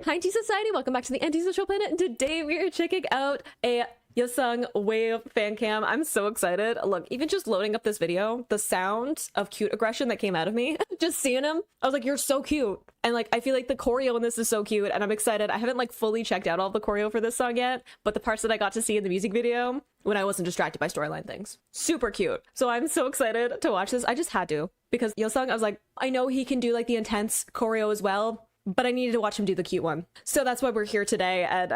Hi Tea Society, welcome back to the Antisocial Planet, and today we are checking out a Yeosang wave fan cam. I'm so excited. Look, even just loading up this video, the sound of cute aggression that came out of me, just seeing him, I was like, you're so cute. And like, I feel like the choreo in this is so cute and I'm excited. I haven't like fully checked out all the choreo for this song yet, but the parts that I got to see in the music video when I wasn't distracted by storyline things, super cute. So I'm so excited to watch this. I just had to, because Yeosang, I was like, I know he can do like the intense choreo as well, but I needed to watch him do the cute one. So that's why we're here today, and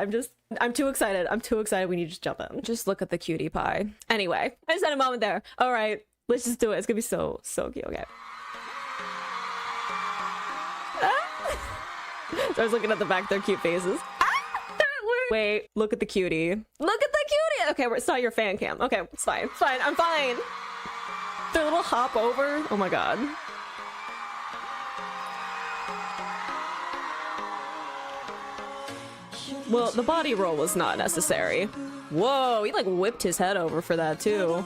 I'm too excited. I'm too excited. We need to just jump in. Just look at the cutie pie. Anyway, I just had a moment there. All right, let's just do it. It's gonna be so cute. Okay. So I was looking at the back, their cute faces. Wait, look at the cutie. Look at the cutie! Okay, it's not your fan cam. Okay, it's fine. It's fine. I'm fine. Their little hop over. Oh my god. Well, the body roll was not necessary. Whoa, he like whipped his head over for that too.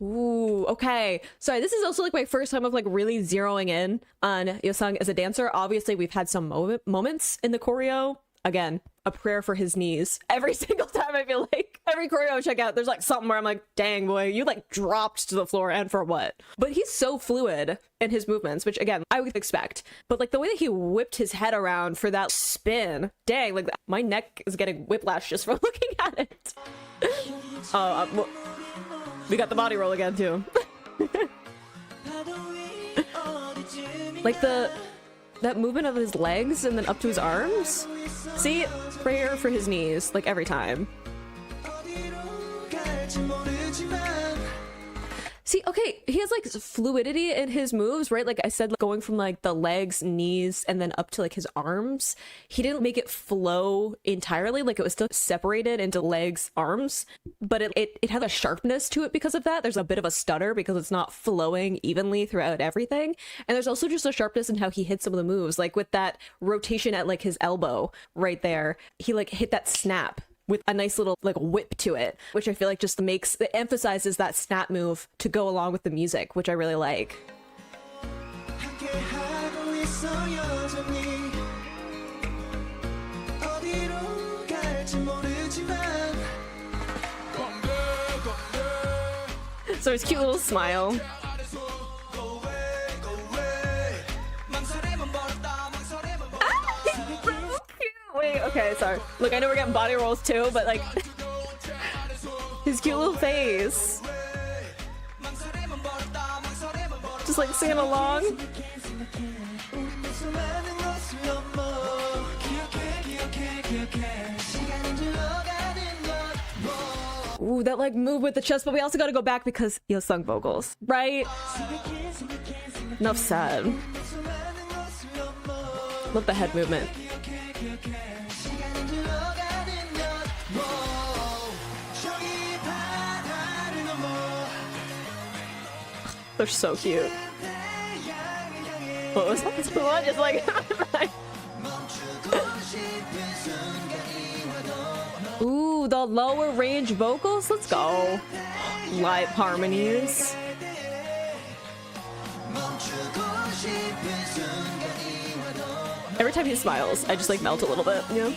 Ooh, okay. Sorry, this is also like my first time of like really zeroing in on Yeosang as a dancer. Obviously, we've had some moments in the choreo. Again, a prayer for his knees. Every single time I feel like every choreo I check out, there's like something where I'm like, dang boy, you like dropped to the floor, and for what? But he's so fluid in his movements, which again, I would expect. But like the way that he whipped his head around for that spin, dang, like my neck is getting whiplash just from looking at it. Well, we got the body roll again too. Like that movement of his legs and then up to his arms. See, prayer for his knees, like every time. See, okay, he has like fluidity in his moves, right? Like I said, like, going from like the legs, knees, and then up to like his arms. He didn't make it flow entirely, like it was still separated into legs, arms, but it had a sharpness to it because of that. There's a bit of a stutter because it's not flowing evenly throughout everything. And there's also just a sharpness in how he hits some of the moves, like with that rotation at like his elbow right there. He like hit that snap with a nice little like whip to it, which I feel like just it emphasizes that snap move to go along with the music, which I really like. So his cute little smile. Wait, okay, sorry. Look, I know we're getting body rolls too, but like his cute little face. Just like singing along. Ooh, that like move with the chest, but we also gotta go back because Yeosang vocals, right? Enough said. Love the head movement. They're so cute. What was that? What? Just like ooh, the lower range vocals. Let's go. Live harmonies. Every time he smiles, I just like melt a little bit. Yeah.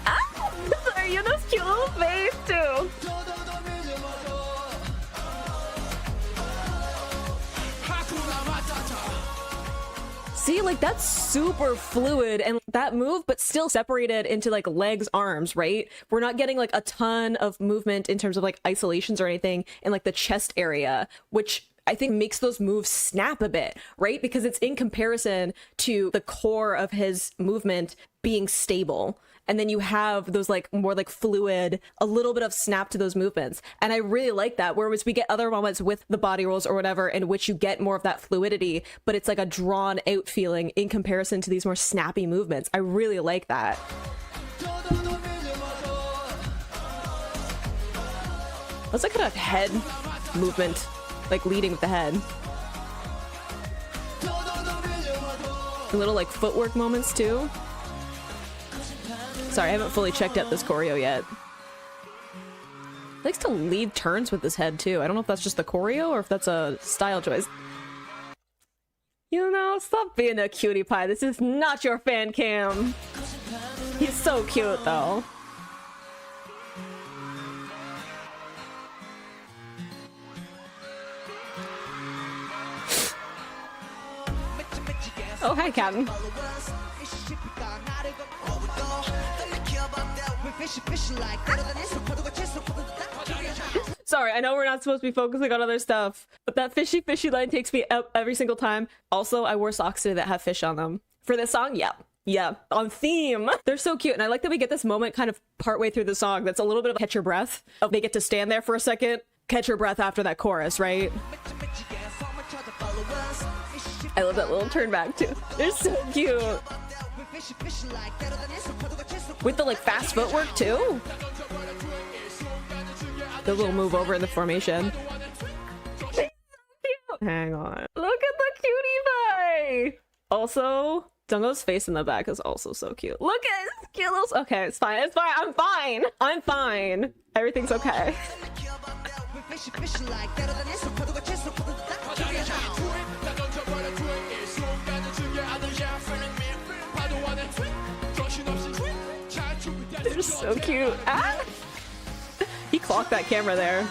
Ah, sorry, you have this cute little face too. See, like that's super fluid and that move, but still separated into like legs, arms, right? We're not getting like a ton of movement in terms of like isolations or anything in like the chest area, which I think makes those moves snap a bit, right? Because it's in comparison to the core of his movement being stable. And then you have those like more like fluid, a little bit of snap to those movements. And I really like that. Whereas we get other moments with the body rolls or whatever in which you get more of that fluidity, but it's like a drawn out feeling in comparison to these more snappy movements. I really like that. That's like a head movement, like leading with the head. Little like footwork moments too. Sorry, I haven't fully checked out this choreo yet. Likes to lead turns with his head too. I don't know if that's just the choreo or if that's a style choice. You know, stop being a cutie pie. This is not your fan cam. He's so cute though. Oh, hi, Captain. Sorry, I know we're not supposed to be focusing on other stuff, but that fishy line takes me up every single time. Also, I wore socks today that have fish on them. For this song, yeah, on theme. They're so cute, and I like that we get this moment kind of partway through the song that's a little bit of catch your breath. They get to stand there for a second, catch your breath after that chorus, right? I love that little turn back too. They're so cute. With the like fast footwork too. The little move over in the formation. Hang on. Look at the cutie pie. Also, Jungkook's face in the back is also so cute. Look at his cute little... Okay, it's fine. It's fine. I'm fine. I'm fine. Everything's okay. They're so cute. Ah! He clocked that camera there.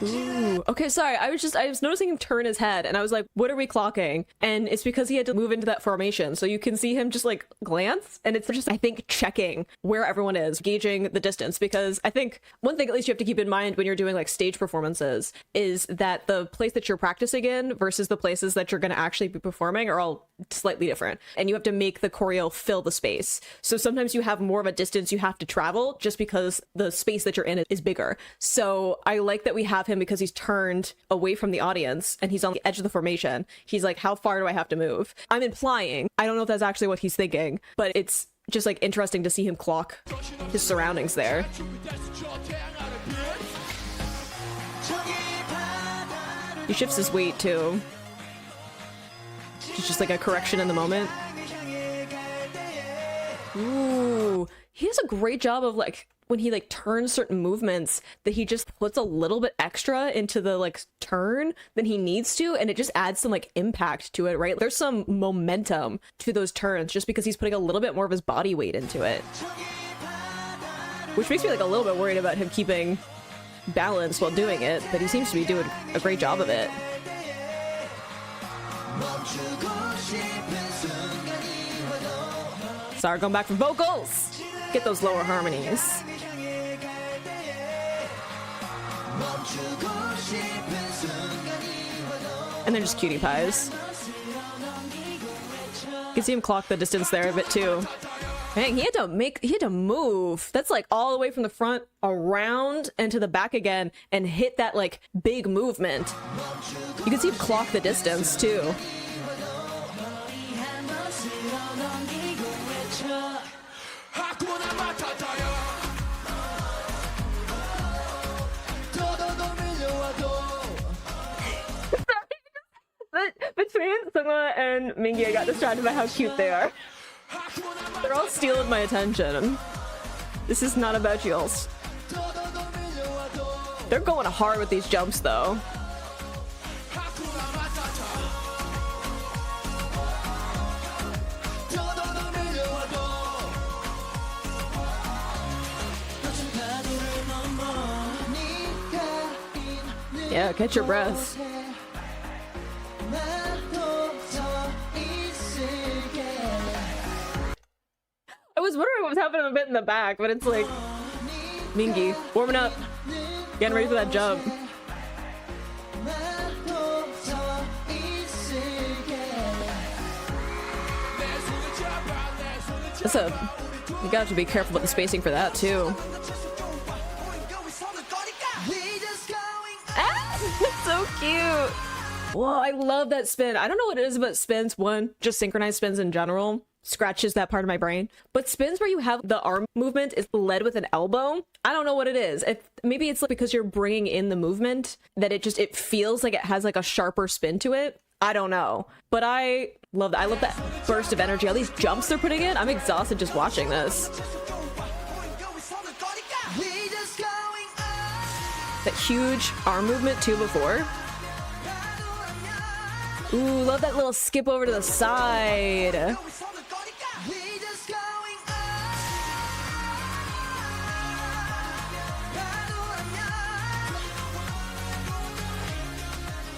Ooh. Okay, sorry. I was noticing him turn his head and I was like, what are we clocking? And it's because he had to move into that formation. So you can see him just like glance and it's just, I think, checking where everyone is, gauging the distance. Because I think one thing at least you have to keep in mind when you're doing like stage performances is that the place that you're practicing in versus the places that you're going to actually be performing are all slightly different. And you have to make the choreo fill the space. So sometimes you have more of a distance you have to travel just because the space that you're in is bigger. So I like that we have him because he's turned away from the audience and he's on the edge of the formation. He's like, how far do I have to move? I'm implying, I don't know if that's actually what he's thinking, but it's just like interesting to see him clock his surroundings there. He shifts his weight too. It's just like a correction in the moment. Ooh, he does a great job of like when he like turns certain movements that he just puts a little bit extra into the like turn than he needs to, and it just adds some like impact to it, right? There's some momentum to those turns just because he's putting a little bit more of his body weight into it, which makes me like a little bit worried about him keeping balance while doing it, but he seems to be doing a great job of it. Sorry, going back for vocals. Get those lower harmonies. And they're just cutie pies. You can see him clock the distance there a bit too. Dang, he had to move. That's like all the way from the front around and to the back again and hit that like big movement. You can see him clock the distance too. Between Sungwa and Mingi, I got distracted by how cute they are. They're all stealing my attention. This is not about you all. They're going hard with these jumps though. Yeah, catch your breath. I was wondering what was happening a bit in the back, but it's like Mingi warming up, getting ready for that jump. You got to be careful with the spacing for that too. It's so cute. Whoa, I love that spin. I don't know what it is about spins. One, just synchronized spins in general scratches that part of my brain. But spins where you have the arm movement is led with an elbow, I don't know what it is. Maybe it's like because you're bringing in the movement that it feels like it has like a sharper spin to it. I don't know. But I love that. I love that burst of energy. All these jumps they're putting in. I'm exhausted just watching this. That huge arm movement too before. Ooh, love that little skip over to the side.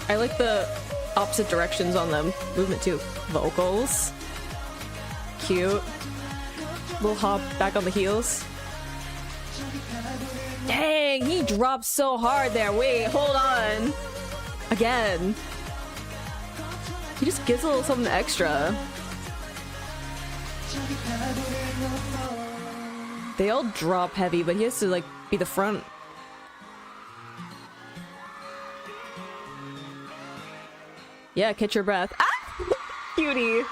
I like the opposite directions on them. Movement too. Vocals. Cute. Little hop back on the heels. Dang, he dropped so hard there. Wait, hold on. Again. He just gives a little something extra. They all drop heavy, but he has to like be the front. Yeah, catch your breath. Ah! Cutie.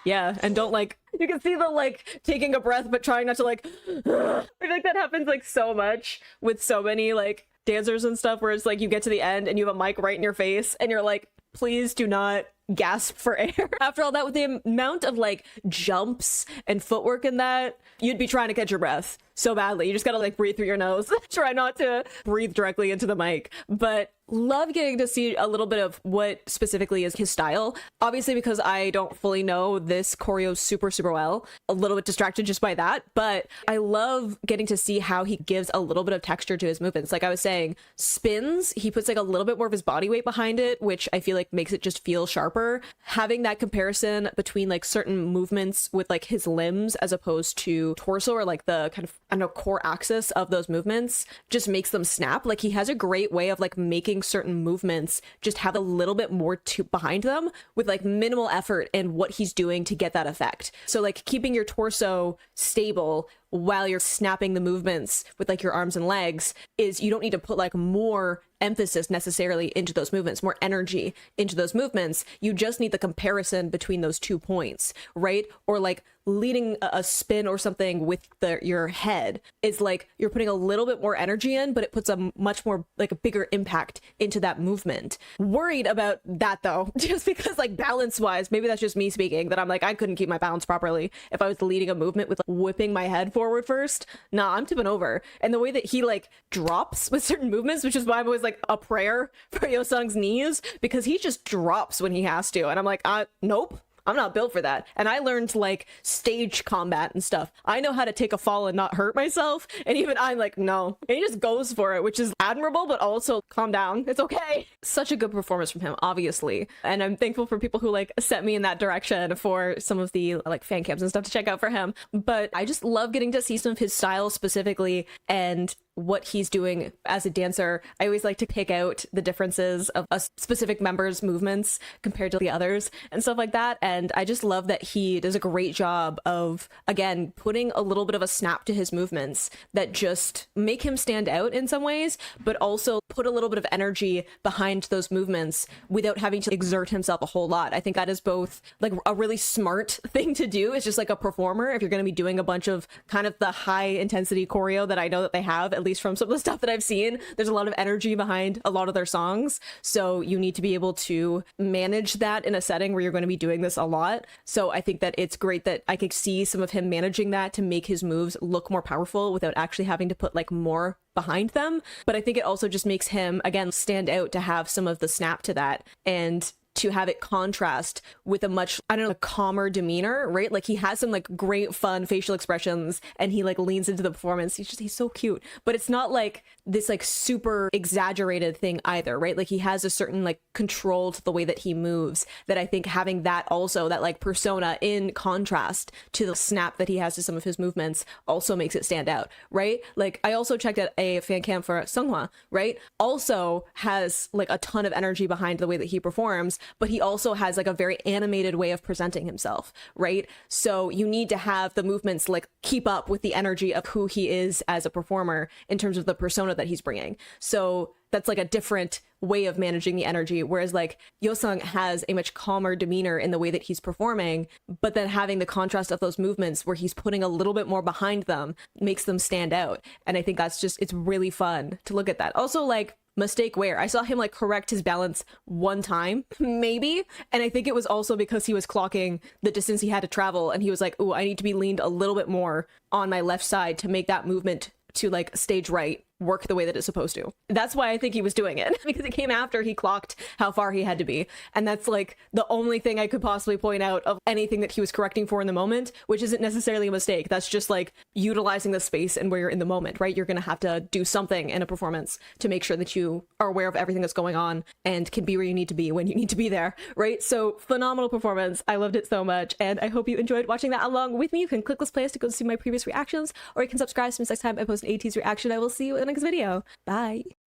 Yeah, and don't like, you can see the like taking a breath but trying not to like, I feel like that happens like so much with so many like dancers and stuff where it's like you get to the end and you have a mic right in your face and you're like, please do not gasp for air. After all that, with the amount of like jumps and footwork in that, you'd be trying to catch your breath so badly. You just gotta like breathe through your nose. Try not to breathe directly into the mic. But love getting to see a little bit of what specifically is his style. Obviously, because I don't fully know this choreo super well, a little bit distracted just by that, but I love getting to see how he gives a little bit of texture to his movements. Like I was saying, spins, he puts like a little bit more of his body weight behind it, which I feel like makes it just feel sharper. Having that comparison between like certain movements with like his limbs as opposed to torso or like the kind of, I don't know, core axis of those movements just makes them snap. Like he has a great way of like making certain movements just have a little bit more to behind them with like minimal effort in what he's doing to get that effect. So like keeping your torso stable while you're snapping the movements with like your arms and legs is, you don't need to put like more emphasis necessarily into those movements, more energy into those movements. You just need the comparison between those 2 points, right? Or like leading a spin or something with your head is like you're putting a little bit more energy in, but it puts a much more like a bigger impact into that movement. Worried about that though, just because like balance wise, maybe that's just me speaking, that I'm like, I couldn't keep my balance properly if I was leading a movement with like, whipping my head forward first. Nah, I'm tipping over. And the way that he like drops with certain movements, which is why I'm always like a prayer for Yeosang's knees, because he just drops when he has to. And I'm like, nope. I'm not built for that. And I learned like stage combat and stuff. I know how to take a fall and not hurt myself. And even I'm like, no. And he just goes for it, which is admirable, but also calm down. It's okay. Such a good performance from him, obviously. And I'm thankful for people who like set me in that direction for some of the like fan cams and stuff to check out for him. But I just love getting to see some of his style specifically and what he's doing as a dancer. I always like to pick out the differences of a specific member's movements compared to the others and stuff like that. And I just love that he does a great job of, again, putting a little bit of a snap to his movements that just make him stand out in some ways, but also put a little bit of energy behind those movements without having to exert himself a whole lot. I think that is both like a really smart thing to do. It's just like a performer, if you're going to be doing a bunch of kind of the high intensity choreo that I know that they have, at least from some of the stuff that I've seen, there's a lot of energy behind a lot of their songs. So you need to be able to manage that in a setting where you're going to be doing this a lot. So I think that it's great that I could see some of him managing that to make his moves look more powerful without actually having to put like more behind them. But I think it also just makes him, again, stand out to have some of the snap to that and to have it contrast with a much, I don't know, a calmer demeanor, right? Like he has some like great fun facial expressions and he like leans into the performance. He's so cute, but it's not like this like super exaggerated thing either, right? Like he has a certain like control to the way that he moves that I think having that also, that like persona in contrast to the snap that he has to some of his movements also makes it stand out, right? Like I also checked out a fan cam for Seonghwa, right? Also has like a ton of energy behind the way that he performs, but he also has like a very animated way of presenting himself, right? So you need to have the movements like keep up with the energy of who he is as a performer in terms of the persona that he's bringing. So that's like a different way of managing the energy, whereas like Yeosang has a much calmer demeanor in the way that he's performing, but then having the contrast of those movements where he's putting a little bit more behind them makes them stand out. And I think that's just, it's really fun to look at that. Also, like, mistake where I saw him like correct his balance one time, maybe. And I think it was also because he was clocking the distance he had to travel and he was like, oh, I need to be leaned a little bit more on my left side to make that movement to like stage right work the way that it's supposed to. That's why I think he was doing it, because it came after he clocked how far he had to be. And that's like the only thing I could possibly point out of anything that he was correcting for in the moment, which isn't necessarily a mistake. That's just like utilizing the space and where you're in the moment, right? You're going to have to do something in a performance to make sure that you are aware of everything that's going on and can be where you need to be when you need to be there, right? So phenomenal performance. I loved it so much, and I hope you enjoyed watching that along with me. You can click this playlist to go see my previous reactions, or you can subscribe so next time I post an ateez reaction. I will see you in the next video. Bye.